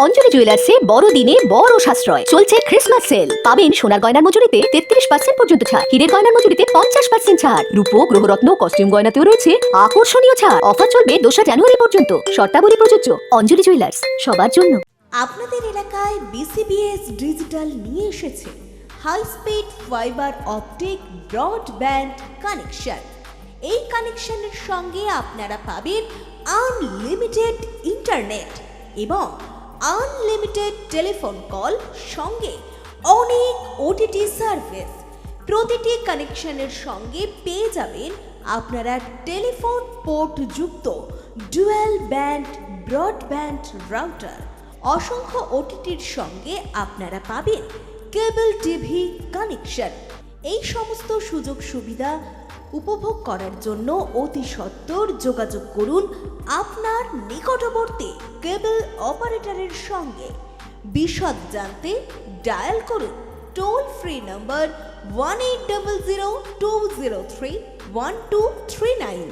অঞ্জলি জুয়েলার্সে বড়দিনে বড় সাশ্রয় চলছে ক্রিসমাস সেল। পাবেন সোনার গয়নার মজুরিতে 33% পর্যন্ত ছাড়, হীরের গয়নার মজুরিতে 50% ছাড়, রূপো গ্রহরত্ন কস্টিউম গয়নাতেও রয়েছে আকর্ষণীয় ছাড়। অফার চলবে 2 জানুয়ারি পর্যন্ত। শর্তাবলী প্রযোজ্য। অঞ্জলি জুয়েলার্স, সবার জন্য। আপনাদের এলাকায় বিসিবিএস ডিজিটাল নিয়ে এসেছে high speed fibre optic broadband connection. এই কানেকশনের সঙ্গে আপনারা পাবেন আনলিমিটেড ইন্টারনেট এবং আনলিমিটেড টেলিফোন কল, সঙ্গে অনেক ওটিটি সার্ভিস। প্রতিটি কানেকশনের সঙ্গে পেয়ে যাবেন আপনারা টেলিফোন পোর্ট যুক্ত ডুয়াল ব্যান্ড ব্রডব্যান্ড রাউটার। অসংখ্য ওটিটির সঙ্গে আপনারা পাবেন কেবল টিভি কানেকশন। এই সমস্ত সুযোগ সুবিধা উপভোগ করার জন্য অতি সত্বর যোগাযোগ করুন আপনার নিকটবর্তী কেবল অপারেটরের সঙ্গে। বিশদ জানতে ডায়াল করুন টোল ফ্রি নম্বর 1800203139।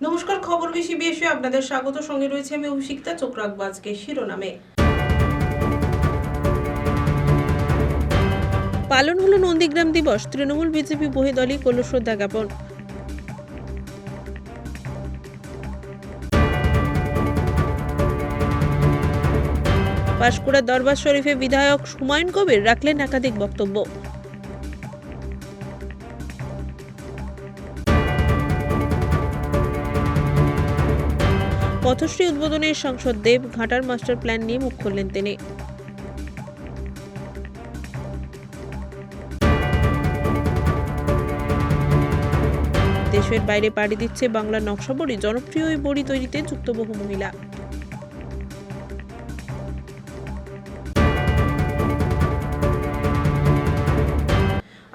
নমস্কার, খবর বিসিবিএসে আপনাদের স্বাগত। সঙ্গে রয়েছে আমি অভিষিক্তা। চোখ রাখবো আজকে শিরোনামে। পালন হলো নন্দীগ্রাম দিবস। তৃণমূল বিজেপি বহিদলই করল শ্রদ্ধা জ্ঞাপন। পাঁশকুড়ার দরবার শরীফে বিধায়ক হুমায়ুন কবির রাখলেন একাধিক বক্তব্য। পথশ্রী উদ্বোধনে সাংসদ দেব ঘাটার মাস্টার প্ল্যান নিয়ে মুখ খুললেন তিনি। দেশের বাইরে পাড়ি দিচ্ছে বাংলার নকশা বড়ি। জনপ্রিয় এই বড়ি তৈরিতে যুক্ত বহু মহিলা।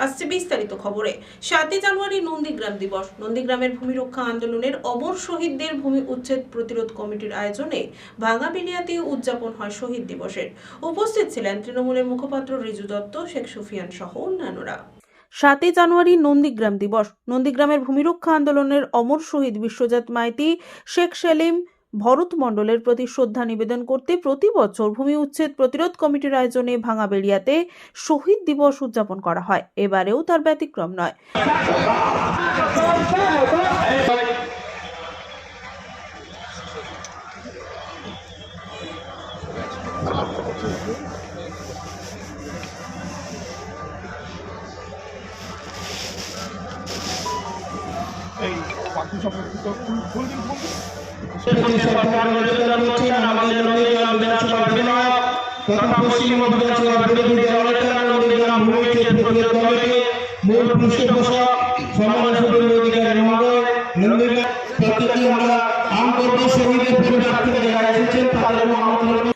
আসছে বিস্তারিত খবরে। 7 জানুয়ারি নন্দীগ্রাম দিবস। নন্দীগ্রামের ভূমি রক্ষা আন্দোলনের অমর শহীদদের ভূমি উচ্ছেদ প্রতিরোধ কমিটির আয়োজনে ভাঙাবিলিয়াতে উদযাপন হয় শহীদ দিবসের। উপস্থিত ছিলেন তৃণমূলের মুখপাত্র রিজু দত্ত, শেখ সুফিয়ান সহ অন্যান্যরা। 7 জানুয়ারি নন্দীগ্রাম দিবস। নন্দীগ্রামের ভূমি রক্ষা আন্দোলনের অমর শহীদ বিশ্বজাত মাইতি, শেখ সেলিম, ভরত মণ্ডলের প্রতি শ্রদ্ধা নিবেদন করতে প্রতি বছর ভূমি উচ্ছেদ প্রতিরোধ কমিটির আয়োজনে ভাঙাবেড়িয়াতে শহীদ দিবস উদযাপন করা হয়। এবারেও তার ব্যতিক্রম নয়।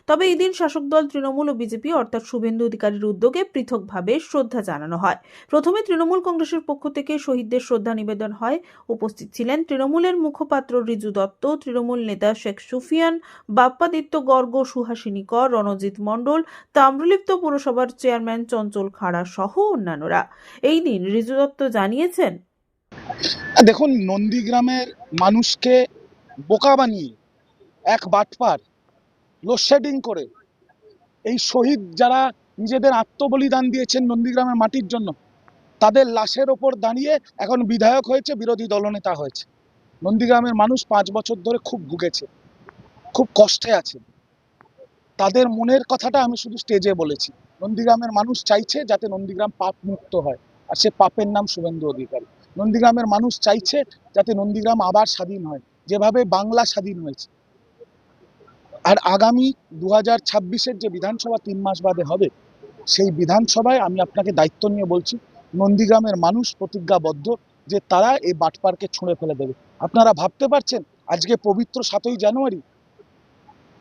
তবে এদিন শাসক দল তৃণমূল ও বিজেপি অর্থাৎ শুভেন্দু অধিকারীর উদ্যোগে পৃথকভাবে শ্রদ্ধা জানানো হয়। প্রথমে তৃণমূল কংগ্রেসের পক্ষ থেকে শহীদদের শ্রদ্ধা নিবেদন হয়। উপস্থিত ছিলেন তৃণমূলের মুখপাত্র রিজু দত্ত, তৃণমূল নেতা শেখ সুফিয়ান, বাপ্পাদিত্য গর্গ, সুহাসিনী কর, রণজিৎ মণ্ডল, তাম্রলিপ্ত পুরসভার চেয়ারম্যান চঞ্চল খাড়া সহ অন্যান্যরা। এই দিন রিজু দত্ত জানিয়েছেন, দেখুন, নন্দীগ্রামের মানুষকে বোকা বানিয়ে এক বাটপার লোডশেডিং করে এই শহীদ যারা নিজেদের আত্মবলিদান দিয়েছেন নন্দীগ্রামের মাটির জন্য, তাদের লাশের ওপর দাঁড়িয়ে এখন বিধায়ক হয়েছে, বিরোধী দলনেতা হয়েছে। নন্দীগ্রামের মানুষ 5 বছর ধরে খুব ভুগেছে, খুব কষ্টে আছে। তাদের মনের কথাটা আমি শুধু স্টেজে বলেছি। নন্দীগ্রামের মানুষ চাইছে যাতে নন্দীগ্রাম পাপ মুক্ত হয়, আর সে পাপের নাম শুভেন্দু অধিকারী। নন্দীগ্রামের মানুষ চাইছে যাতে নন্দীগ্রাম আবার স্বাধীন হয়, যেভাবে বাংলা স্বাধীন হয়েছে। আর আগামী 2026-এর যে বিধানসভা 3 মাস বাদে হবে, সেই বিধানসভায় আমি আপনাকে দায়িত্ব নিয়ে বলছি, নন্দীগ্রামের মানুষ প্রতিজ্ঞাবদ্ধ যে তারা এই বাটপারকে ছুঁড়ে ফেলে দেবে। আপনারা ভাবতে পারছেন, আজকে পবিত্র 7ই জানুয়ারি,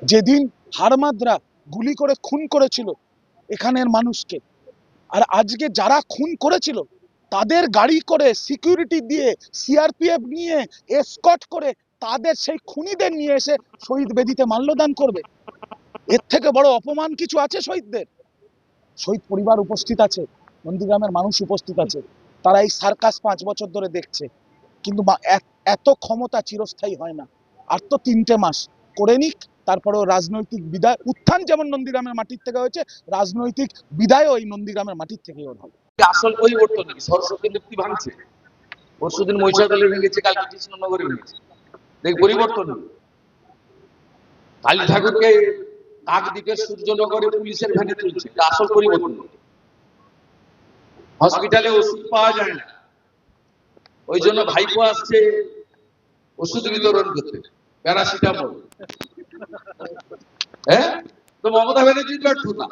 যেদিন হারমাদরা গুলি করে খুন করেছিল এখানের মানুষকে, আর আজকে যারা খুন করেছিল তাদের গাড়ি করে সিকিউরিটি দিয়ে সিআরপিএফ নিয়ে এসকর্ট করে তাদের সেই খুনিদের নিয়ে এসে শহীদ বেদিতে মাল্যদান করবে। এর থেকে বড় অপমান কিছু আছে শহীদদের? শহীদ পরিবার উপস্থিত আছে, নন্দীগ্রামের মানুষ উপস্থিত আছে। তারা এই সার্কাস 5 বছর ধরে দেখছে, কিন্তু এত ক্ষমতা চিরস্থায়ী হয় না। আর তো 3টে মাস করে নিক, তারপরেও রাজনৈতিক বিদায় উত্থান যেমন নন্দীগ্রামের মাটির থেকে হয়েছে, রাজনৈতিক বিদায়ও এই নন্দীগ্রামের মাটির থেকেই হবে। আসল পরিবর্তন কি? সরস্বতী মূর্তি ভাঙছে, পরশুদিন মহিষাদলে ভেঙেছে, কালকে কৃষ্ণনগরে ভেঙেছে, দেখ পরিবর্তন নেই। কালী ঠাকুরকে কাকদ্বীপে সূর্যনগরে পুলিশের ভ্যানে তুলছে, এটা আসল পরিবর্তন নেই। হসপিটালে ওষুধ পাওয়া যায় না, ওই জন্য ভাইপো আসছে ওষুধ বিতরণ করতে, প্যারাসিটামল। হ্যাঁ, তো মমতা ব্যানার্জির ব্যর্থতা,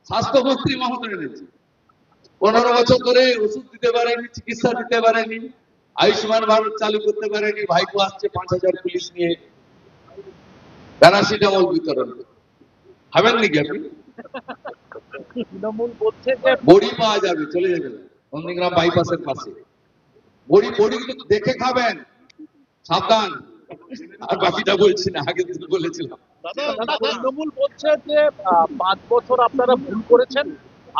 স্বাস্থ্যমন্ত্রী মমতা ব্যানার্জি 15 বছর ধরে ওষুধ দিতে পারেনি, চিকিৎসা দিতে পারেনি, আয়ুষ্মান ভারত চালু করতে পারেনি। ভাইপো আসছে 5000 পুলিশ নিয়ে প্যারাসিটামল বিতরণ করতে। খাবেন নাকি আপনি? তৃণমূল বলছে যে বড়ি পাওয়া যাবে, চলে যাবে নন্দীগ্রাম বাইপাসের পাশে। বড়ি কিন্তু দেখে খাবেন, সাবধান। আর বাকিটা বলছি না, আগে তো বলেছিলাম। তৃণমূল বলছে যে 5 বছর আপনারা ভুল করেছেন,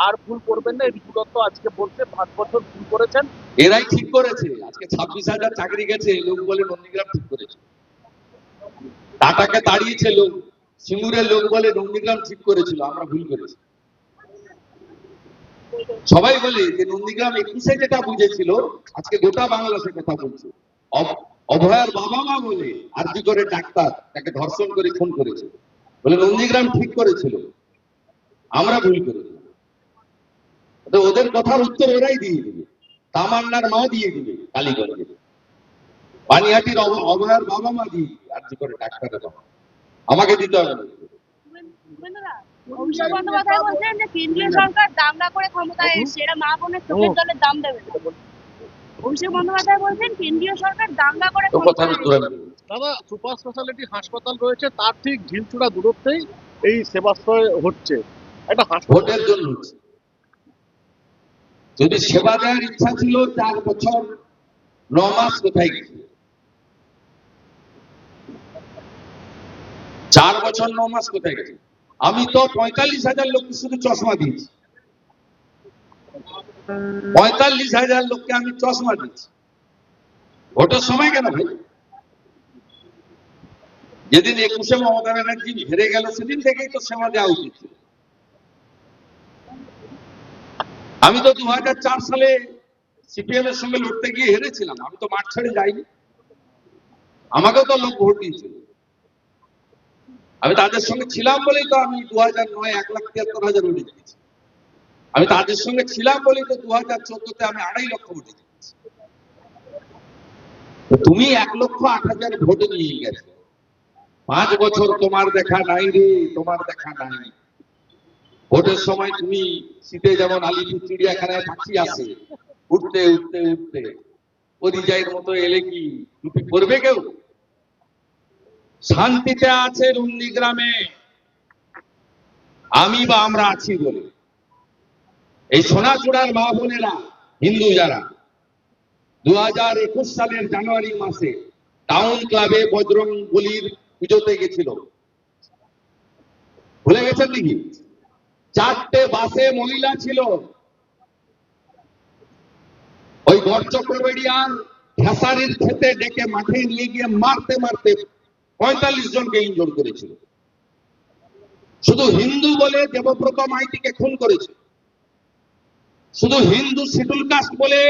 আর ভুল করবেন না। ঋতু দত্ত আজকে বলছে 5 বছর ভুল করেছেন। এরাই ঠিক করেছে। আজকে 26,000 চাকরি গেছে, লোক বলে নন্দীগ্রাম ঠিক করেছে। টাটাকে তাড়িয়েছে লোক, সিঙ্গুরের লোক বলে নন্দীগ্রাম ঠিক করেছিল, আমরা ভুল করেছি। সবাই বলে যে নন্দীগ্রাম 21-এ যেটা বুঝেছিল, আজকে গোটা বাংলা সে কথা বলছে। অভয়ার বাবা মা বলে আরজি করে ডাক্তার তাকে ধর্ষণ করে খুন করেছে, বলে নন্দীগ্রাম ঠিক করেছিল, আমরা ভুল করেছি। তো ওদের কথার উত্তর ওরাই দিয়ে দিবে, তামান্নার মাও দিয়ে দিবে কালীগঞ্জে, পানিহাটির অভয়ার বাবা মা দিয়ে দিবে আরজি করে ডাক্তারের বাবা, আমাকে দিতে হবে না। অভিষেক বন্দ্যোপাধ্যায় বলছেন যে কেন্দ্রীয় সরকার দাঙ্গা করে ক্ষমতায় এসেছে, এরা মা বোনের চোখের জলের দাম দেবে না। অভিষেক বন্দ্যোপাধ্যায় বলছেন কেন্দ্রীয় সরকার দাঙ্গা করে তো কথার ক্ষমতায় উত্তর এসেছে। আমি দেবো। দাদা, সুপার স্পেশালিটি হাসপাতাল রয়েছে, তার ঠিক ঢিলচূড়া দূরত্বেই এই সেবাশ্রয় হচ্ছে। একটা হাসপাতাল ভোটের জন্য হচ্ছে। যদি সেবা দেওয়ার ইচ্ছা ছিল 4 বছর 9 মাস কোথায় গেছে? 4 বছর 9 মাস কোথায় গেছে? আমি তো 45,000 লোককে শুধু চশমা দিয়েছি, 45,000 লোককে আমি চশমা দিয়েছি। ভোটের সময় কেন ভাই? যেদিন 21-এ মমতা ব্যানার্জি হেরে গেল, সেদিন থেকেই তো সেবা দেওয়া উচিত ছিল। আমি তো 2004 সালে সিপিএম এর সঙ্গে লড়তে গিয়ে হেরেছিলাম, আমি তো মাঠ ছেড়ে যাইনি, আমাকেও তো লোক ভোট দিয়েছিল। আমি তাদের সঙ্গে ছিলাম বলেই তো আমি 2009 1,73,000 ভোটে জিতেছি। আমি তাদের সঙ্গে ছিলাম বলেই তো 2014-তে আমি 2.5 লক্ষ ভোটে জিতেছি। তুমি 1,08,000 ভোটে নিয়ে গেছো, 5 বছর তোমার দেখা নাই রে, তোমার দেখা নাই। ভোটের সময় তুমি শীতে যেমন আলিপুর চিড়িয়াখানায় পাখি আসে উঠতে উঠতে উঠতে, পরিযায়ীর মতো এলে কি টুপি পরবে কেউ? শান্তিতে আছে নন্দীগ্রামে, আমি বা আমরা আছি বলে। এই সোনাচূড়ার মা বোনেরা, হিন্দু যারা 2021 সালের জানুয়ারি মাসে টাউন ক্লাবে বজরং বলির পুজোতে গেছিল, ভুলে গেছেন নাকি? 4টে বাসে মহিলা ছিল, ওই গড়চক্রবেড়িয়ার খেসারির খেতে ডেকে মাঠে নিয়ে গিয়ে মারতে মারতে 45 জনকে ইনজোর করেছিল। শুধু হিন্দু বলে দেবব্রত মাইতিকে খুন করেছে, শুধু হিন্দু শিডিউল কাস্ট বলে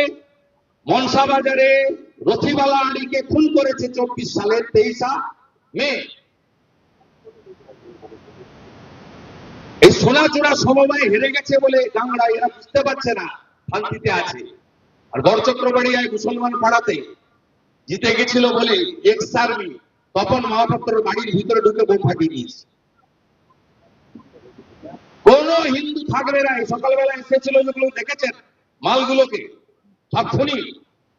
মনসা বাজারে রথিবালা আলীকে খুন করেছে 24 সালের 23 মে। এই সোনাচূড়া সমবায় হেরে গেছে বলে গাংড়া এরা বুঝতে পারছে না শান্তিতে আছে। আর গড়চক্রবাড়িয়ায় মুসলমান পাড়াতে জিতে গেছিল বলে এক্স আর্মি তপন মহাপাত্রের বাড়ির ভিতরে ঢুকে বোম ফাটিয়ে দিয়েছে। কোন হিন্দু থাকবে না। সকালবেলা এসেছিল, যেগুলো দেখেছেন মালগুলোকে, সব খুনি।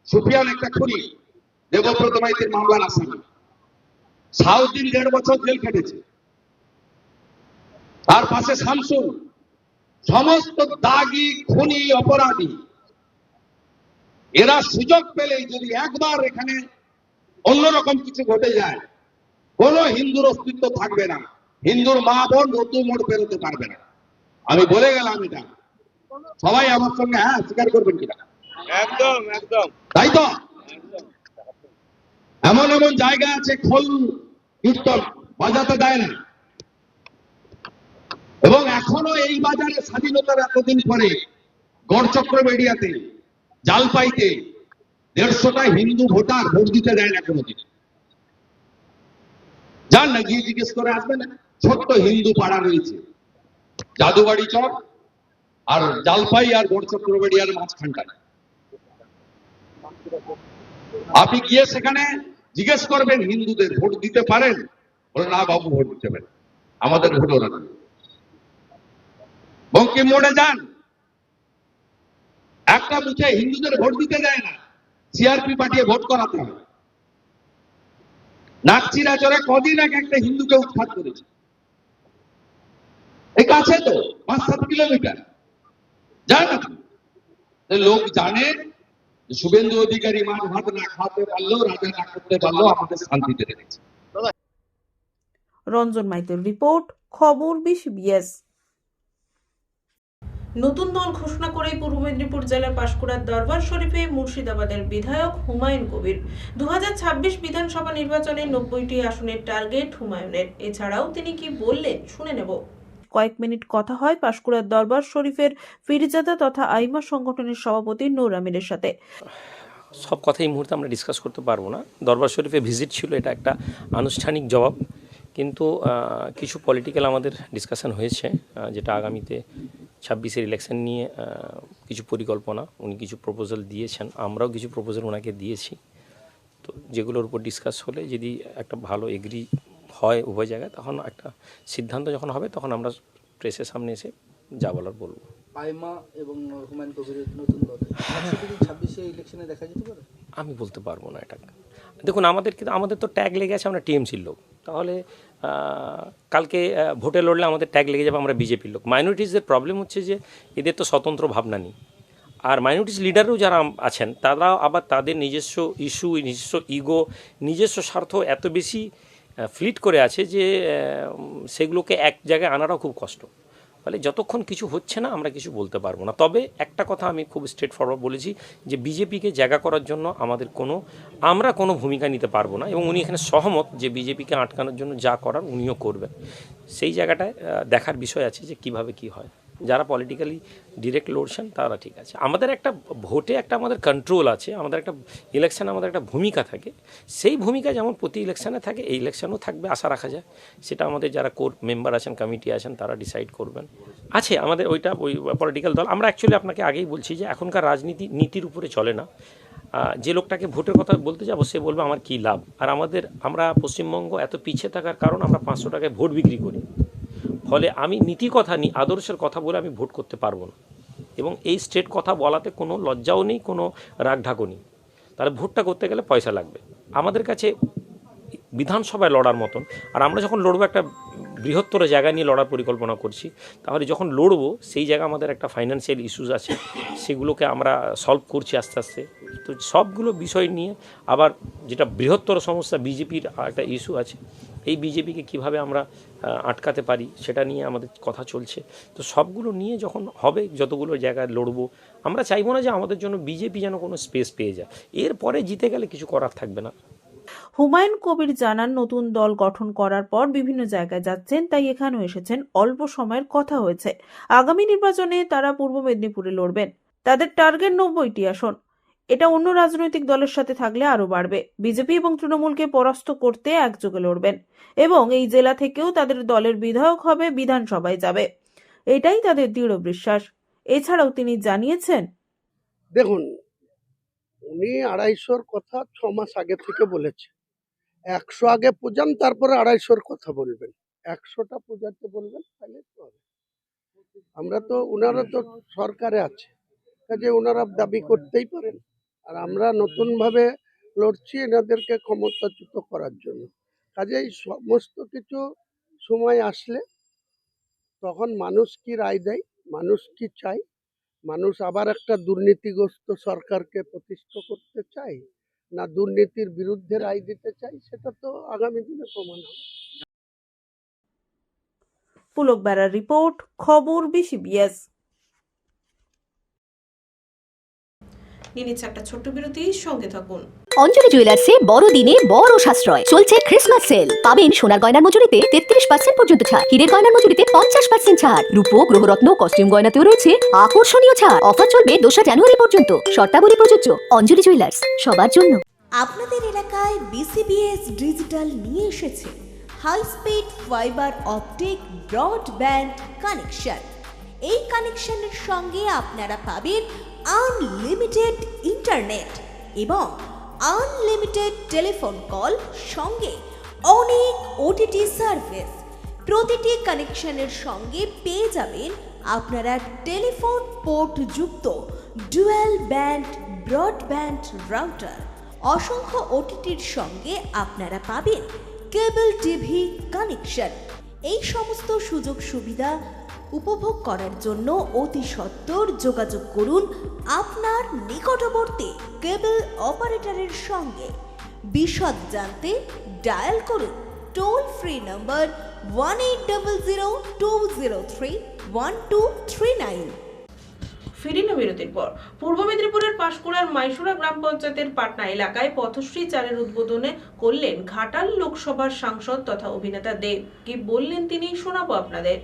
সুফিয়ান একটা খুনি, দেবব্রত মাইতির মামলার আসামি, সাউদ্দিন 1.5 বছর জেল কেটেছে। তার পাশে শামসুল, সমস্ত দাগি খুনি অপরাধী। এরা সুযোগ পেলেই যদি একবার এখানে অন্যরকম কিছু ঘটে যায়, কোন হিন্দুর অস্তিত্ব থাকবে না, হিন্দুর মা বোন নতুন মোড় পেরোতে পারবে না। আমি বলে গেলাম এটা, সবাই আমার সঙ্গে হ্যাঁ স্বীকার করবেন কিনা? একদম একদম তাই তো। এমন এমন জায়গা আছে খোল কীর্তন বাজাতে দেয় না, এবং এখনো এই বাজারে স্বাধীনতার এতদিন পরে গড়চক্রবেড়িয়াতে, জালপাইতে 150টা হিন্দু ভোটার ভোট দিতে দেয় না কোনোদিন। যান না, গিয়ে জিজ্ঞেস করে আসবেন। ছোট্ট হিন্দু পাড়া রয়েছে জাদুবাড়ি চর আর জালপাই আর গড়চক্রবেড়িয়ার মাঝখানটায়। আপনি গিয়ে সেখানে জিজ্ঞেস করবেন হিন্দুদের ভোট দিতে পারেন, বলে না বাবু ভোট দিতে পারেন, আমাদের ভোট ওরা দেবে। বঙ্কিম মোড়ে যান, একটা বুথে হিন্দুদের ভোট দিতে দেয় না, সিআরপি পাঠিয়ে ভোট করাতে হয়। নাকচিরা চরে কদিন আগে একটা হিন্দুকে উৎখাত করেছে, এই কাছে তো 5-7 কিলোমিটার। যান আপনি, লোক জানে শুভেন্দু অধিকারী মাছ ভাত না খাওয়াতে পারলো, রাজা না করতে পারলো, আমাদের শান্তিতে রেখেছে। রঞ্জন মাইতের রিপোর্ট, খবর 20BS। নতুন দল ঘোষণা করে পূর্ব মেদিনীপুর জেলার পাঁশকুড়ার দরবার শরীফে মুর্শিদাবাদের বিধায়ক হুমায়ুন কবির। 2026 বিধানসভা নির্বাচনে 90টি আসনের টার্গেট হুমায়ুনের। এছাড়াও তিনি কি বললেন শুনে নেব। কয়েক মিনিট কথা হয় পাঁশকুড়ার দরবার শরীফের ফিরজাদা তথা আইমা সংগঠনের সভাপতি নূর আমিরের সাথে। সব কথা এই মুহূর্তে আমরা ডিসকাস করতে পারবো না। দরবার শরীফে ভিজিট ছিল, এটা একটা আনুষ্ঠানিক জবাব, কিন্তু কিছু পলিটিক্যাল আমাদের ডিসকাশন হয়েছে, যেটা আগামীতে 26-এর ইলেকশন নিয়ে কিছু পরিকল্পনা, উনি কিছু প্রপোজাল দিয়েছেন, আমরাও কিছু প্রপোজাল ওনাকে দিয়েছি। তো যেগুলোর উপর ডিসকাস হলে যদি একটা ভালো এগ্রি হয় উভয় জায়গায়, তখন একটা সিদ্ধান্ত যখন হবে তখন আমরা প্রেসের সামনে এসে যা বলার বলবো। আইমা এবং হুমায়ুন কবিরের নতুন দল 26-এ ইলেকশনে দেখা যেতে পারে? আমি বলতে পারবো না এটা। দেখুন, আমাদের তো ট্যাগ লেগে আছে, আমরা টিএমসির লোক, তাহলে কালকে ভোটে লড়লে আমাদের ট্যাগ লেগে যাবে আমরা বিজেপির লোক। মাইনরিটিসদের প্রবলেম হচ্ছে যে এদের তো স্বতন্ত্র ভাবনা নেই, আর মাইনরিটিস লিডারও যারা আছেন তারা আবার তাদের নিজস্ব ইস্যু, নিজস্ব ইগো, নিজস্ব স্বার্থ এত বেশি ফ্লিট করে আছে যে সেগুলোকে এক জায়গায় আনাটাও খুব কষ্ট। ফলে যতক্ষণ কিছু হচ্ছে না আমরা কিছু বলতে পারবো না। তবে একটা কথা আমি খুব স্ট্রেট ফরওয়ার্ড বলেছি যে বিজেপিকে জায়গা করার জন্য আমরা কোনো ভূমিকা নিতে পারবো না, এবং উনি এখানে সহমত যে বিজেপিকে আটকানোর জন্য যা করার উনিও করবেন। সেই জায়গাটায় দেখার বিষয় আছে যে কিভাবে কি হয়। যারা পলিটিক্যালি ডিরেক্ট লড়ছেন তারা ঠিক আছে। আমাদের একটা ভোটে আমাদের কন্ট্রোল আছে, আমাদের একটা ইলেকশানে আমাদের একটা ভূমিকা থাকে। সেই ভূমিকা যেমন প্রতি ইলেকশানে থাকে, এই ইলেকশানেও থাকবে আশা রাখা যায়। সেটা আমাদের যারা কোর মেম্বার আছেন, কমিটি আছেন, তারা ডিসাইড করবেন। আছে আমাদের ওই পলিটিক্যাল দল। আমরা অ্যাকচুয়ালি আপনাকে আগেই বলছি যে এখনকার রাজনীতি নীতির উপরে চলে না। যে লোকটাকে ভোটের কথা বলতে যাবো সে বলবে আমার কী লাভ। আর আমরা পশ্চিমবঙ্গ এত পিছিয়ে থাকার কারণ আমরা 500 টাকায় ভোট বিক্রি করি। ফলে আমি নীতি কথা আদর্শের কথা বলে আমি ভোট করতে পারবো না, এবং এই স্ট্রেট কথা বলাতে কোনো লজ্জাও নেই, কোনো রাগঢাকও নেই। তাহলে ভোটটা করতে গেলে পয়সা লাগবে। আমাদের কাছে বিধানসভায় লড়ার মতন, আর আমরা যখন লড়বো একটা বৃহত্তর জায়গা নিয়ে লড়ার পরিকল্পনা করছি, তাহলে যখন লড়বো সেই জায়গা আমাদের একটা ফাইন্যান্সিয়াল ইস্যুস আছে, সেগুলোকে আমরা সলভ করছি আস্তে আস্তে। তো সবগুলো বিষয় নিয়ে আবার যেটা বৃহত্তর সমস্যা বিজেপির একটা ইস্যু আছে, এই বিজেপিকে কিভাবে আমরা আটকাতে পারি সেটা নিয়ে আমাদের কথা চলছে। তো সবগুলো নিয়ে যখন হবে, যতগুলো জায়গায় লড়বো, আমরা চাইবো না যে আমাদের জন্য বিজেপি যেন কোনো স্পেস পেয়ে যায়। এরপরে জিতে গেলে কিছু করার থাকবে না। হুমায়ুন কবির জানান, নতুন দল গঠন করার পর বিভিন্ন জায়গায় যাচ্ছেন, তাই এখানেও এসেছেন। অল্প সময়ের কথা হয়েছে, আগামী নির্বাচনে তারা পূর্ব মেদিনীপুরে লড়বেন। তাদের টার্গেট 90টি আসন। এটা অন্য রাজনৈতিক দলের সাথে থাকলে আরো বাড়বে। বিজেপি এবং তৃণমূলকে পরাস্ত করতে একযোগে লড়বেন, এবং এই জেলা থেকেও তাদের দলের বিধায়ক হবে, বিধানসভায় যাবে। এটাই তাদের দৃঢ় বিশ্বাস। এছাড়াও তিনি জানিয়েছেন, দেখুন, উনি 250-র কথা 6 মাস আগে থেকে বলেছে। 100 আগে পূজান, তারপরে 250-র কথা বলবেন। 100টা পূজাতে বলবেন, তাহলে তো হবে। ওনারা তো সরকারে আছে, কাজে ওনারা দাবি করতেই পারেন। আর আমরা নতুন ভাবে লড়ছি এনাদেরকে ক্ষমতাচ্যুত করার জন্য। কাজেই সমস্ত কিছু সময় আসলে তখন মানুষ কি রায় দেয়, মানুষ কি চায়, মানুষ আবার একটা দুর্নীতিগ্রস্ত সরকারকে প্রতিষ্ঠা করতে চায় না দুর্নীতির বিরুদ্ধে রায় দিতে চায়, সেটা তো আগামী দিনে প্রমাণ হবে। পুলক বেড়ার রিপোর্ট, খবর 20BS। নিয়ে নিচ্ছে একটা ছোট্ট বিরতি, সঙ্গে থাকুন। অঞ্জলি জুয়েলার্সে বড়দিনে বড় সাশ্রয় চলছে ক্রিসমাস সেল। পাবেন সোনার গয়নার মজুরিতে 33% পর্যন্ত ছাড়, হীরের গয়নার মজুরিতে 50% ছাড়, রূপো গ্রহরত্ন কস্টিউম গয়নাতেও রয়েছে আকর্ষণীয় ছাড়। অফার চলবে 2 জানুয়ারি পর্যন্ত। শর্তাবলী প্রযোজ্য। অঞ্জলি জুয়েলার্স, সবার জন্য। আপনাদের এলাকায় বিসিবিএস ডিজিটাল নিয়ে এসেছে high speed fibre optic broadband connection. এই কানেকশনের সঙ্গে আপনারা পাবেন আনলিমিটেড ইন্টারনেট এবং আনলিমিটেড টেলিফোন কল, সঙ্গে অনেক ওটিটি সার্ভিস। প্রতিটি কানেকশনের সঙ্গে পেয়ে যাবেন আপনারা টেলিফোন পোর্ট যুক্ত ডুয়াল ব্যান্ড ব্রডব্যান্ড রাউটার। অসংখ্য ওটিটির সঙ্গে আপনারা পাবেন কেবল টিভি কানেকশন। এই সমস্ত সুযোগ সুবিধা উপভোগ করার জন্য অতি সত্বর যোগাযোগ করুন আপনার নিকটবর্তী কেবল অপারেটরের সঙ্গে। বিশদ জানতে ডায়াল করুন টোল ফ্রি নম্বর 1800-203-1239। ফিরিল বিরতির পর পূর্ব মেদিনীপুরের পাঁশকুড়ার মাইশুরা গ্রাম পঞ্চায়েতের পাটনা এলাকায় পথশ্রী চারের উদ্বোধনে করলেন ঘাটাল লোকসভার সাংসদ তথা অভিনেতা দেব। কি বললেন তিনি শোনাবো আপনাদের।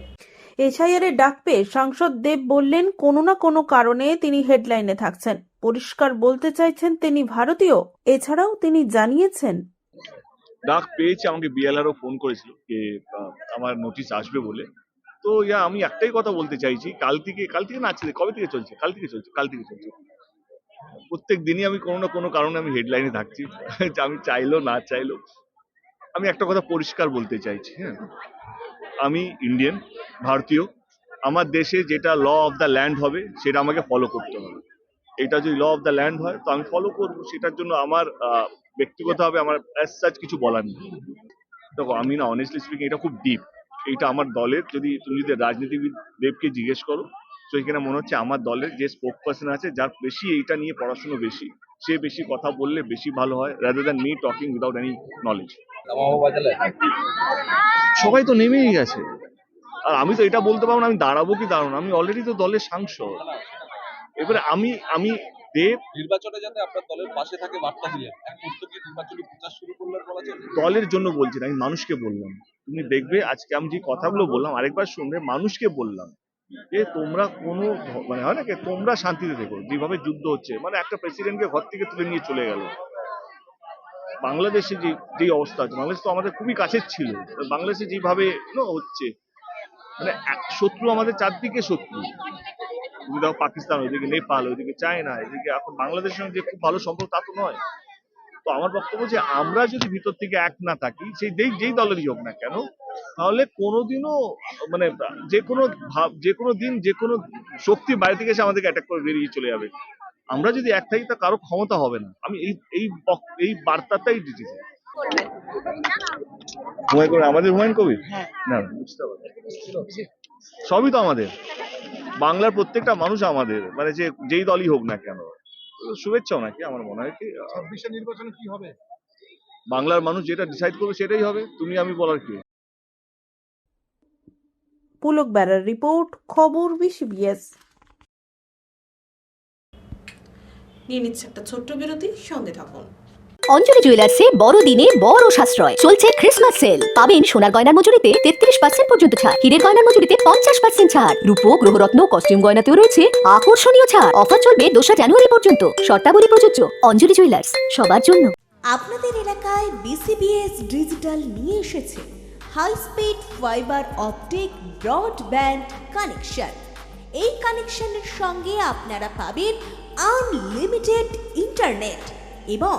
এসআইআর এর ডাক পেয়ে সাংসদ দেব বললেন, কোনো না কোনো কারণে তিনি হেডলাইনে থাকছেন। পরিষ্কার বলতে চাইছেন তিনি ভারতীয়। এছাড়াও তিনি জানিয়েছেন, ডাক পেয়েছে, আমাকে বিএলআরও ফোন করেছিল যে আমার নোটিশ আসবে বলে। তো আমি একটাই কথা বলতে চাইছি, কাল থেকে না, কবে থেকে চলছে? কাল থেকে চলছে। প্রত্যেক দিনই আমি কোনো না কোনো কারণে আমি হেডলাইনে থাকছি। আমি চাইলো না চাইলো, আমি একটা কথা পরিষ্কার বলতে চাইছি। হ্যাঁ, আমি ইন্ডিয়ান, ভারতীয়। আমার দেশে যেটা ল অফ দ্য ল্যান্ড হবে সেটা আমাকে ফলো করতে হবে। এটা যদি ল অফ দ্য ল্যান্ড হয় তো আমি ফলো করবো। সেটার জন্য আমার ব্যক্তিগতভাবে আমার অ্যাজ সাচ কিছু বলার নেই। দেখো, আমি না, অনেস্টলি স্পিকিং, এটা খুব ডিপ। এইটা আমার দলের, তুমি যদি রাজনীতিবিদ দেবকে জিজ্ঞেস করো, তো এখানে মনে হচ্ছে আমার দলের যে স্পোক পার্সন আছে, যার বেশি এইটা নিয়ে পড়াশুনো বেশি, সে বেশি কথা বললে বেশি ভালো হয়, rather than me talking without any knowledge. সবাই তো নেমেই গেছে, আর আমি তো এটা বলতে পারবো না আমি দাঁড়াবো কি দাঁড়াবো না। আমি অলরেডি তো দলের সাংসদ। এবারে আমি দেব নির্বাচনে যাতে আপনার দলের পাশে থাকে বার্তা দিলেন, এক পুস্তকে নির্বাচনী প্রচার শুরু করলেন বলা যায়। দলের জন্য বলছি না, আমি মানুষকে বললাম। তুমি দেখবে আজকে আমি যে কথাগুলো বললাম, আরেকবার শুনবে, মানুষকে বললাম যে তোমরা কোনো মানে হয় না কি, তোমরা শান্তিতে থেকো। যেভাবে যুদ্ধ হচ্ছে, মানে একটা প্রেসিডেন্টকে ঘর থেকে তুলে নিয়ে চলে গেল। বাংলাদেশে যে অবস্থা আছে, বাংলাদেশ তো আমাদের খুবই কাছের ছিল। বাংলাদেশে যেভাবে হচ্ছে, মানে শত্রু আমাদের চারদিকে শত্রু। তুমি দেখো পাকিস্তান, ওইদিকে নেপাল, ওইদিকে চায়না, এদিকে এখন বাংলাদেশের সঙ্গে যে খুব ভালো সম্পর্ক তা তো নয়। তো আমার বক্তব্য যে আমরা যদি ভিতর থেকে এক না থাকি, সেই যেই দলেরই হোক না কেন, তাহলে কোনোদিনও মানে যে কোনো দিন যে কোনো শক্তি বাইরে থেকে এসে আমাদেরকে অ্যাটাক করে বেরিয়ে চলে যাবে। আমরা যদি এক থাকি তা কারো ক্ষমতা হবে না। আমি এই বার্তাটাই দিতে চাই। আমাদের হুমায়ুন কবির না, বুঝতে পারছি, সবই তো আমাদের। বাংলার প্রত্যেকটা মানুষ আমাদের, মানে যেই দলই হোক না কেন। শুভেচ্ছা ওনাকে। আমার মনে হয় কি 26 নির্বাচনে কি হবে, বাংলার মানুষ যেটা ডিসাইড করবে সেটাই হবে। তুমি আমি বলার কি। পুলক বেড়ার রিপোর্ট, খবর বিসিবিএস। নিয়ে নিচ্ছে একটা ছোট্ট বিরতি, সঙ্গে থাকুন। অঞ্জলি জুয়েলার্সে বড়দিনে বড় সাশ্রয় চলছে ক্রিসমাস সেল। পাবেন সোনার গয়নার মজুরিতে 33% পর্যন্ত ছাড়, হীরের গয়নার মজুরিতে 50% ছাড়, রূপো গ্রহরত্ন কস্টিউম গয়নাতেও রয়েছে আকর্ষণীয় ছাড়। অফার চলবে 2 জানুয়ারি পর্যন্ত। শর্তাবলী প্রযোজ্য। অঞ্জলি জুয়েলার্স, সবার জন্য। আপনাদের এলাকায় বিসিবিএস ডিজিটাল নিয়ে এসেছে high speed fibre optic broadband connection. এই কানেকশনের সঙ্গে আপনারা পাবেন আনলিমিটেড ইন্টারনেট এবং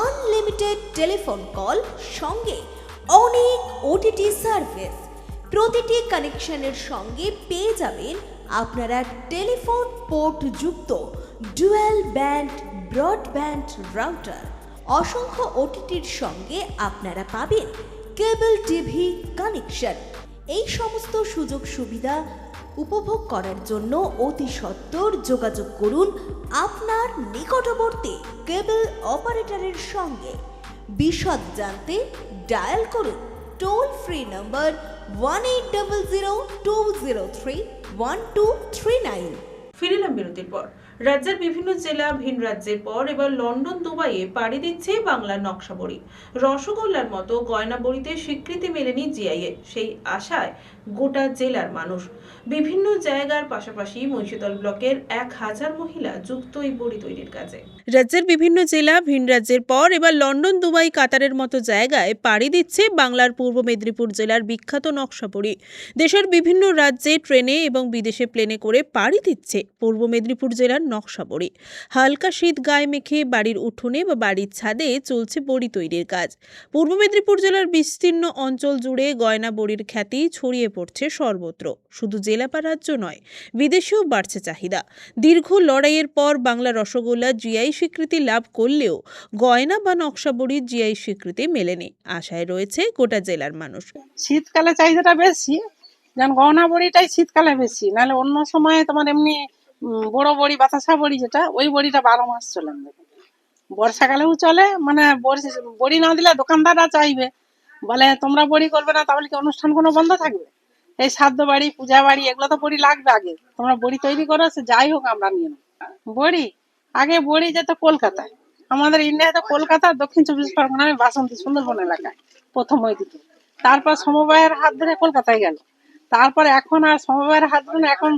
আনলিমিটেড টেলিফোন কল, সঙ্গে অনেক ওটিটি সার্ভিস। প্রতিটি কানেকশনের সঙ্গে পেয়ে যাবেন আপনারা টেলিফোন পোর্ট যুক্ত ডুয়াল ব্যান্ড ব্রডব্যান্ড রাউটার। অসংখ্য ওটিটির সঙ্গে আপনারা পাবেন কেবল টিভি কানেকশন। এই সমস্ত সুযোগ সুবিধা উপভোগ করার জন্য অতি সত্বর যোগাযোগ করুন আপনার নিকটবর্তী কেবল অপারেটরের সঙ্গে। বিশদ জানতে ডায়াল করুন টোল ফ্রি নম্বর 1800-203-1239। ফিরিলাম বিরতির পর। রাজ্যের বিভিন্ন জেলা ভিন রাজ্যের পর এবার লন্ডন দুবাইয়ে পাড়ি দিচ্ছে বাংলার নকশাবড়ি। রসগোল্লার মতো গয়না বড়িতে স্বীকৃতি মেলেনি জিআইএ, সেই আশায় গোটা জেলার মানুষ। বিভিন্ন জায়গার পাশাপাশি মহিষাদল ব্লকের 1000 মহিলা যুক্ত এই বড়ি তৈরির কাজে। রাজ্যের বিভিন্ন জেলা ভিন রাজ্যের পর এবার লন্ডন দুবাই কাতারের মতো জায়গায় পাড়ি দিচ্ছে বাংলার পূর্ব মেদিনীপুর জেলার বিখ্যাত নকশাবড়ি। দেশের বিভিন্ন রাজ্যে ট্রেনে এবং বিদেশে প্লেনে করে পাড়ি দিচ্ছে পূর্ব মেদিনীপুর জেলার নকশাবড়ি। হালকা শীত গায়ে মেখে বাড়ির উঠোনে বা বাড়ির ছাদে চলছে বড়ি তৈরির কাজ। পূর্ব মেদিনীপুর জেলার বিস্তীর্ণ অঞ্চল জুড়ে গয়না বড়ির খ্যাতি ছড়িয়ে পড়ছে সর্বত্র। শুধু জেলা বা রাজ্য নয়, বিদেশেও বাড়ছে চাহিদা। দীর্ঘ লড়াইয়ের পর বাংলা রসগোল্লা জিআই স্বীকৃতি লাভ করলেও গয়না বা নকশাবড়ির জিআই স্বীকৃতি মেলেনি। আশায় রয়েছে গোটা জেলার মানুষ। শীতকালে চাহিদাটা বেশি, যেমন গহনা বড়িটাই শীতকালে বেশি, নাহলে অন্য সময় তোমার এমনি বড় বড়ি বাতাসা বড়ি যেটা, ওই বড়িটা 12 মাস চলে। বর্ষাকালেও চলে, মানে বড়ি না দিলে দোকানদাররা চাইবে, বলে তোমরা বড়ি করবে না তাহলে কি অনুষ্ঠান কোনো বন্ধ থাকবে? এই শ্রাদ্ধ বাড়ি, পূজা বাড়ি, এগুলো তো বড়ি লাগবে আগে। তোমরা বড়ি তৈরি করো, সে যাই হোক আমরা নিয়ে নেব। বড়ি আগে বড়ি যেত কলকাতায়, আমাদের ইন্ডিয়াতে কলকাতা, দক্ষিণ 24 পরগনা, আমি বাসন্তী সুন্দরবন এলাকায় প্রথম ওই দিকে। তারপর সমবায়ের হাত ধরে কলকাতায় গেল। তারপরে এখন আর সমবায়ের হাত ধরে, এখন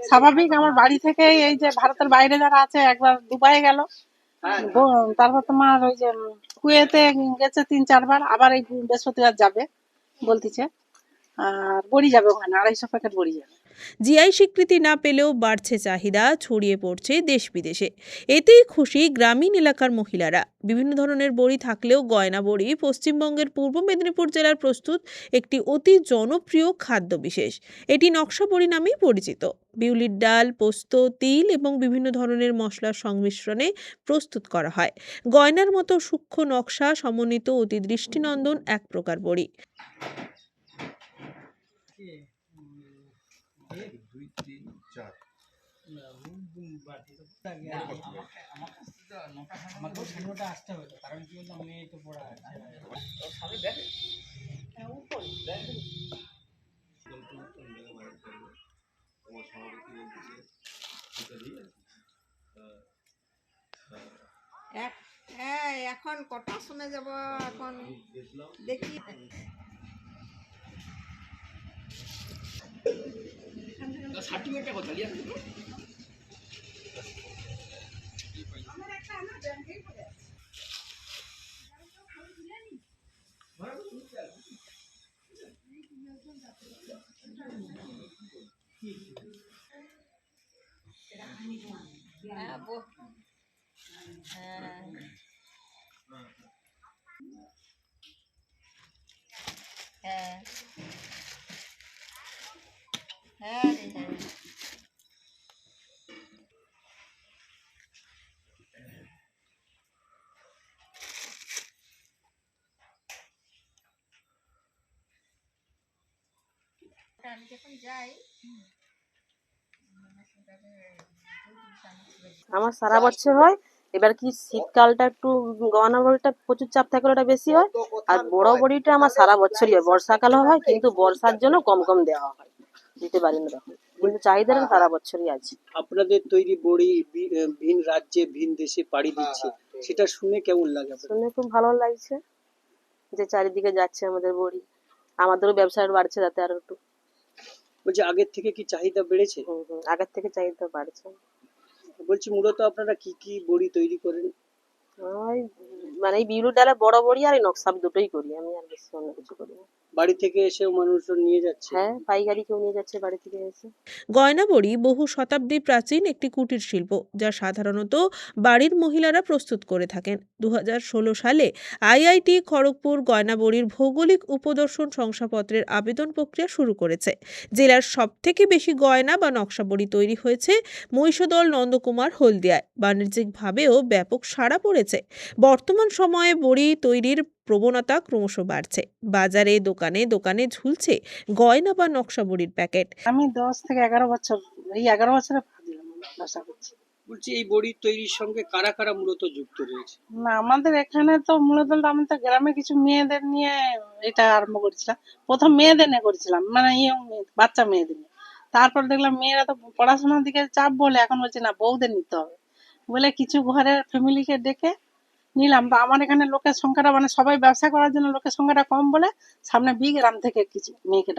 স্বাভাবিক আমার বাড়ি থেকে এই যে ভারতের বাইরে যারা আছে, একবার দুবাই গেল, তারপর তোমার ওই যে কুয়েতে গেছে 3-4 বার, আবার এই বৃহস্পতিবার যাবে বলতেছে। আর বড়ি যাবে ওখানে 250 প্যাকেট বড়ি যাবে। জিআই স্বীকৃতি না পেলেও বাড়ছে চাহিদা, ছড়িয়ে পড়ছে দেশ বিদেশে। এতেই খুশি গ্রামীণ এলাকার মহিলারা। বিভিন্ন ধরনের বড়ি থাকলেও গয়না বড়ি পশ্চিমবঙ্গের পূর্ব মেদিনীপুর জেলার প্রস্তুত একটি অতি জনপ্রিয় খাদ্য বিশেষ। এটি নকশা বড়ি নামেই পরিচিত। বিউলির ডাল, পোস্ত, তিল এবং বিভিন্ন ধরনের মশলার সংমিশ্রণে প্রস্তুত করা হয়। গয়নার মতো সূক্ষ্ম নকশা সমন্বিত অতি দৃষ্টিনন্দন এক প্রকার বড়ি। এখন কটা শুনে যাব, এখন দেখি। আমি যখন যাই, আমার সারা বছর হয়। এবার কি শীতকালটা একটু গহনা বড়িটা প্রচুর চাপ থাকলে ওটা বেশি হয়, আর বড় বড়িটা আমার সারা বছরই হয়। বর্ষাকালে হয়, কিন্তু বর্ষার জন্য কম কম দেওয়া হয়, দিতে পারি না তখন, কিন্তু চাহিদাটা সারা বছরই আছে। আপনাদের তৈরি বড়ি ভিন রাজ্যে ভিন দেশে পাড়ি দিচ্ছে, সেটা শুনে কেমন লাগে? শুনে খুব ভালো লাগছে যে চারিদিকে যাচ্ছে আমাদের বড়ি। আমাদেরও ব্যবসা বাড়ছে যাতে আরো একটু। বলছি আগের থেকে কি চাহিদা বেড়েছে? আগের থেকে চাহিদা বাড়ছে। বলছি মূলত আপনারা কি কি বড়ি তৈরি করেন? ওই মানে এই বিউলির ডালে বড় বড়ি আর এই নকশা দুটোই করি আমি, আর বেশি অন্য কিছু করি না। বাড়ি থেকে এসেও মানুষজন নিয়ে যাচ্ছে? হ্যাঁ, পাইকারি কেউ নিয়ে যাচ্ছে বাড়ি থেকে এসে। গয়না বড়ি বহু শতাব্দী প্রাচীন একটি কুটির শিল্প, যা সাধারণত বাড়ির মহিলারা প্রস্তুত করে থাকেন। 2016 সালে আইআইটি খড়গপুর গয়না বড়ির ভৌগোলিক উপদর্শন শংসাপত্রের আবেদন প্রক্রিয়া শুরু করেছে। জেলার সবথেকে বেশি গয়না বা নকশা বড়ি তৈরি হয়েছে মহিষাদল, নন্দকুমার, হলদিয়ায়। বাণিজ্যিকভাবেও ব্যাপক সাড়া পড়েছে। বর্তমান সময়ে বড়ি তৈরির প্রবণতা ক্রমশ বাড়ছে। বাজারে দোকানে দোকানে ঝুলছে গয়না বা নকশা বড়ির প্যাকেট। আমি 10 থেকে 11 বছর, এই 11 বছরে ব্যবসা করছি। বলছি এই বড়ি তৈরির সঙ্গে কারা কারা মূলত যুক্ত রয়েছে? না, আমাদের এখানে তো মূলত আমি তো গ্রামে কিছু মেয়েদের নিয়ে এটা আরম্ভ করেছিলাম। প্রথম মেয়েদের নিয়ে করেছিলাম, মানে বাচ্চা মেয়েদের নিয়ে। তারপর দেখলাম মেয়েরা তো পড়াশোনার দিকে চাপ বলে এখন বলছে না বউদের নিতে হবে বলে কিছু ঘরের ফ্যামিলিকে ডেকে নিলাম। তো আমার এখানে লোকের সংখ্যাটা মানে সবাই ব্যবসা করার জন্য লোকের সংখ্যাটা কম বলে সামনে গ্রাম থেকে কিছু মেয়েকে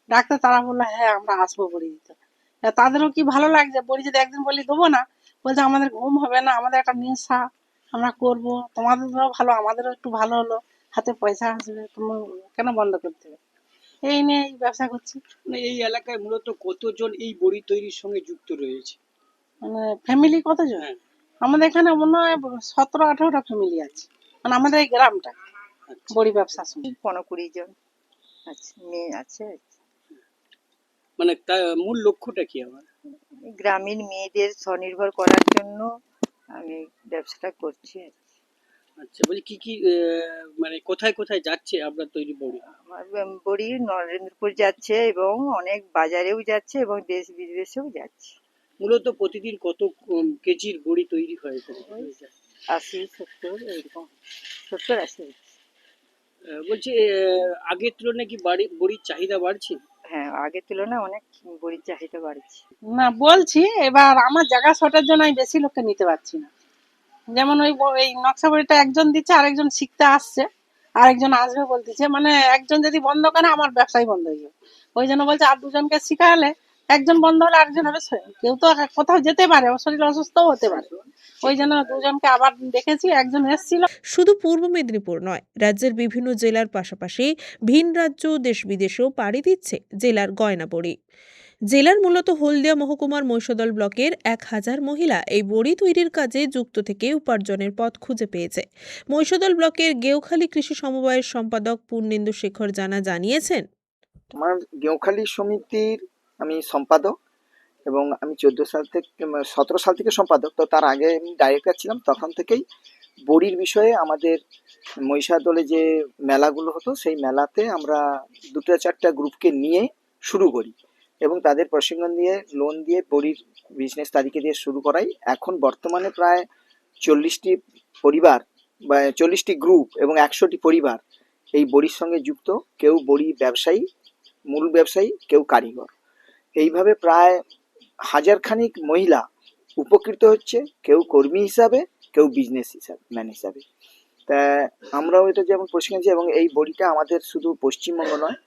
ডাকতে তারা বললো হ্যাঁ আমরা আসবো বড়ি দিতে। তাদেরও কি ভালো লাগছে, বড়ি যদি একদিন বলি দেবো না, বলছে আমাদের ঘুম হবে না, আমাদের একটা নেশা, আমরা করবো, তোমাদেরও ভালো আমাদেরও একটু ভালো হলো, হাতে পয়সা আসবে, তোমার কেন বন্ধ করতে হবে, এই নিয়ে এই ব্যবসা করছি। মানে এই এলাকায় মূলত কতজন এই বড়ি তৈরির সঙ্গে যুক্ত রয়েছে? মানে ফ্যামিলি কতজন? আমাদের এখানে মনে হয় 17-18টা ফ্যামিলি আছে, মানে আমাদের এই গ্রামটা বড়ি ব্যবসার সঙ্গে 15-20 জন আছে, মেয়ে আছে। মানে মূল লক্ষ্যটা কি আমার? গ্রামীণ মেয়েদের স্বনির্ভর করার জন্য আমি ব্যবসাটা করছি। আচ্ছা, বলি কি কি মানে কোথায় কোথায় যাচ্ছে আপনার তৈরি বড়ি? আমার বড়ি নরেন্দ্রপুর যাচ্ছে এবং অনেক বাজারেও যাচ্ছে এবং দেশ বিদেশেও যাচ্ছে। মূলত প্রতিদিন কত কেজির বড়ি তৈরি হয়? 80-70 এরকম, 70-80। বলছি আগের তুলনায় কি বড়ির চাহিদা বাড়ছে? হ্যাঁ, আগের তুলনায় অনেক বড়ির চাহিদা বাড়ছে। না বলছি, এবার আমার জায়গা শর্টের জন্য আমি বেশি লোককে নিতে পারছি না। যেমন ওই নকশা বড়িটা একজন দিচ্ছে, আরেকজন শিখতে আসছে, আরেকজন আসবে বলতেছে, মানে একজন যদি বন্ধ করে আমার ব্যবসাই বন্ধ হয়ে যাবে। ওই জন্য বলছে আর দুজনকে শিখালে একজন বন্ধ হলে আরেকজন হবে। কেউ তো কোথাও যেতে পারে, শরীর অসুস্থও হতে পারে, ওই জন্য দুজনকে আবার দেখেছি, একজন এসেছিল। শুধু পূর্ব মেদিনীপুর নয়, রাজ্যের বিভিন্ন জেলার পাশাপাশি ভিন রাজ্য দেশ বিদেশেও পাড়ি দিচ্ছে জেলার গয়না বড়ি। জেলার মূলত হলদিয়া মহকুমার মহিষাদল ব্লকের 1000 মহিলা এই বড়ি তৈরির কাজে যুক্ত থেকে উপার্জনের পথ খুঁজে পেয়েছে। মহিষাদল ব্লকের গেউখালী কৃষি সমবায়ের সম্পাদক পূর্ণেন্দু শেখর জানিয়েছেন, আমার গেউখালী সমিতির আমি সম্পাদক এবং আমি 17 সাল থেকে সম্পাদক। তো তার আগে আমি ডাইরেক্টর ছিলাম। তখন থেকেই বড়ির বিষয়ে আমাদের মহিষাদলে যে মেলাগুলো হতো সেই মেলাতে আমরা 2-4টা গ্রুপকে নিয়ে শুরু করি এবং তাদের প্রশিক্ষণ দিয়ে লোন দিয়ে বড়ির বিজনেস তাদেরকে দিয়ে শুরু করাই। এখন বর্তমানে প্রায় 40টি পরিবার বা 40টি গ্রুপ এবং 100টি পরিবার এই বড়ির সঙ্গে যুক্ত। কেউ বড়ি ব্যবসায়ী, মূল ব্যবসায়ী, কেউ কারিগর। এইভাবে প্রায় 1000 খানিক মহিলা উপকৃত হচ্ছে, কেউ কর্মী হিসাবে, কেউ বিজনেস ম্যান হিসাবে। তা আমরাও এটা যেমন প্রশিক্ষণ এবং এই বড়িটা আমাদের শুধু পশ্চিমবঙ্গ নয়,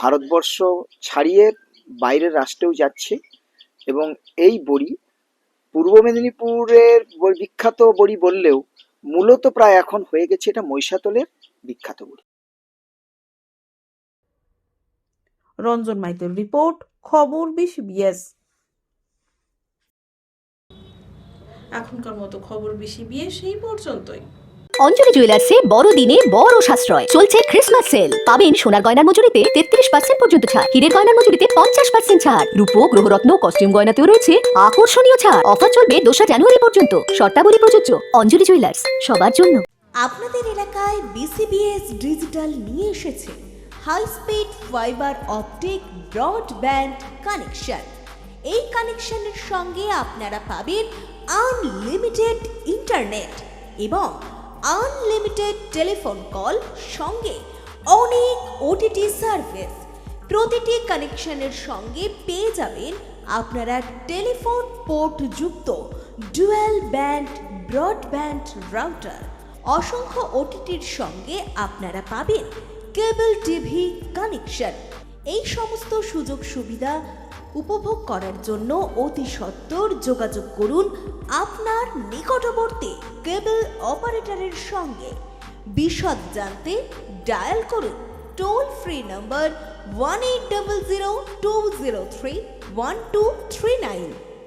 ভারতবর্ষ ছাড়িয়ে বাইরের রাষ্ট্রেও যাচ্ছে এবং এই বড়ি পূর্ব মেদিনীপুরের বিখ্যাত বড়ি বললেও মূলত প্রায় এখন হয়ে গেছে এটা মহিষাদলের বিখ্যাত বড়ি। রঞ্জন মাইতির রিপোর্ট, খবর 20BS। এখনকার মতো খবর 20BS সেই পর্যন্তই। অঞ্জলি জুয়েলার্সে বড়দিনে বড় সাশ্রয় চলছে ক্রিসমাস সেল। পাবেন সোনার গয়নার মজুরিতে 33% পর্যন্ত ছাড়, হীরের গয়নার মজুরিতে 50% ছাড়, রূপো গ্রহরত্ন কস্টিউম গয়নাতেও রয়েছে আকর্ষণীয় ছাড়। অফার চলবে 2 জানুয়ারি পর্যন্ত। শর্তাবলী প্রযোজ্য। অঞ্জলি জুয়েলার্স, সবার জন্য। আপনাদের এলাকায় BCBS ডিজিটাল নিয়ে এসেছে high speed fibre optic broadband connection. এই কানেকশনের সঙ্গে আপনারা পাবেন আনলিমিটেড ইন্টারনেট এবং আনলিমিটেড টেলিফোন কল, সঙ্গে অনেক OTT সার্ভিস। প্রতিটি কানেকশনের সঙ্গে পেয়ে যাবেন আপনারা টেলিফোন পোর্ট যুক্ত ডুয়াল ব্যান্ড ব্রডব্যান্ড রাউটার। অসংখ্য OTTর সঙ্গে আপনারা পাবেন কেবল টিভি কানেকশন। এই সমস্ত সুযোগ সুবিধা উপভোগ করার জন্য অতি সত্বর যোগাযোগ করুন আপনার নিকটবর্তী কেবল অপারেটরের সঙ্গে। বিশদ জানতে ডায়াল করুন টোল ফ্রি নম্বর 1800-203-1239।